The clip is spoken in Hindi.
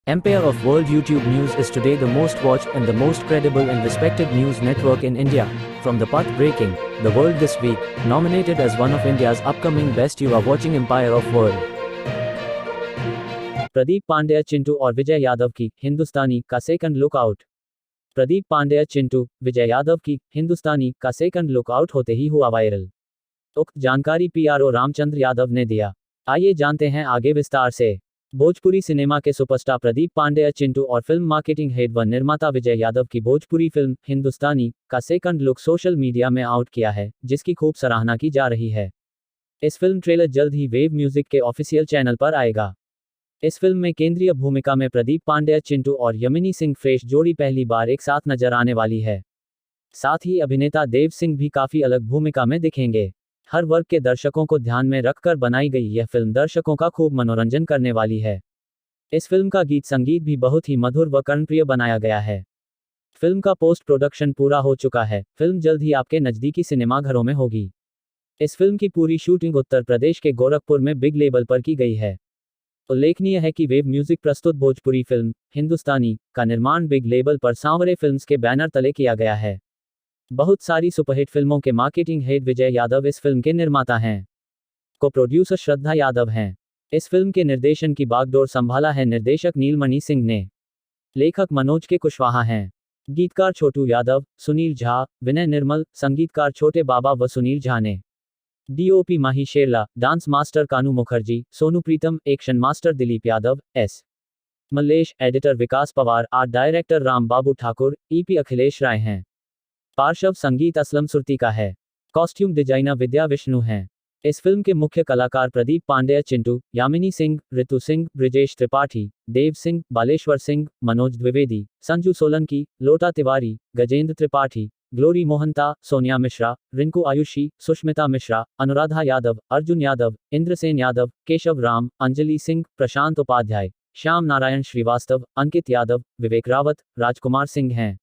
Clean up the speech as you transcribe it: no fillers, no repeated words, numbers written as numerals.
Empire of World YouTube News is today the most watched and the most credible and respected news network in India. From the path-breaking, The World This Week, nominated as one of India's upcoming best, you are watching Empire of World. Pradeep Pandya, Chintu और विजय यादव की हिंदुस्तानी का सेकंड लुकआउट। प्रदीप पांड्या, चिंटू, विजय यादव की हिंदुस्तानी का सेकंड लुकआउट होते ही हुआ वायरल। उक्त जानकारी पीआरओ रामचंद्र यादव ने दिया। आइए जानते हैं आगे विस्तार से। भोजपुरी सिनेमा के सुपरस्टार प्रदीप पांड्या, चिंटू और फिल्म मार्केटिंग हेड व निर्माता विजय यादव की भोजपुरी फिल्म हिंदुस्तानी का सेकंड लुक सोशल मीडिया में आउट किया है, जिसकी खूब सराहना की जा रही है। इस फिल्म ट्रेलर जल्द ही वेव म्यूजिक के ऑफिशियल चैनल पर आएगा। इस फिल्म में केंद्रीय भूमिका में प्रदीप पांड्या, चिंटू और यमिनी सिंह फ्रेश जोड़ी पहली बार एक साथ नजर आने वाली है। साथ ही अभिनेता देव सिंह भी काफी अलग भूमिका में दिखेंगे। हर वर्ग के दर्शकों को ध्यान में रखकर बनाई गई यह फिल्म दर्शकों का खूब मनोरंजन करने वाली है। इस फिल्म का गीत संगीत भी बहुत ही मधुर व कर्णप्रिय बनाया गया है। फिल्म का पोस्ट प्रोडक्शन पूरा हो चुका है। फिल्म जल्द ही आपके नजदीकी सिनेमाघरों में होगी। इस फिल्म की पूरी शूटिंग उत्तर प्रदेश के गोरखपुर में बिग लेवल पर की गई है। उल्लेखनीय है कि वेव म्यूजिक प्रस्तुत भोजपुरी फिल्म हिंदुस्तानी का निर्माण बिग लेवल पर सांवरे फिल्म्स के बैनर तले किया गया है। बहुत सारी सुपरहिट फिल्मों के मार्केटिंग हेड विजय यादव इस फिल्म के निर्माता हैं। को प्रोड्यूसर श्रद्धा यादव हैं। इस फिल्म के निर्देशन की बागडोर संभाला है निर्देशक नीलमणि सिंह ने। लेखक मनोज के कुशवाहा हैं। गीतकार छोटू यादव, सुनील झा, विनय निर्मल, संगीतकार छोटे बाबा व सुनील झा ने। DOP Mahi Sherla, dance master Kanu Mukherjee, Sonu Pritam, action master Dilip Yadav, S Mallesh, editor Vikas Pawar, art director Ram Babu Thakur, EP Akhilesh Rai हैं। पार्श्व संगीत असलम सुरती का है। कॉस्ट्यूम डिजाइनर विद्या विष्णु हैं। इस फिल्म के मुख्य कलाकार प्रदीप पांड्या, चिंटू, यामिनी सिंह, ऋतु सिंह, ब्रिजेश त्रिपाठी, देव सिंह, बालेश्वर सिंह, मनोज द्विवेदी, संजू सोलंकी, लोटा तिवारी, गजेंद्र त्रिपाठी, ग्लोरी मोहंता, सोनिया मिश्रा, रिंकू आयुषी, सुष्मिता मिश्रा, अनुराधा यादव, अर्जुन यादव, इंद्रसेन यादव, केशव राम, अंजलि सिंह, प्रशांत उपाध्याय, श्याम नारायण श्रीवास्तव, अंकित यादव, विवेक रावत, राजकुमार सिंह हैं।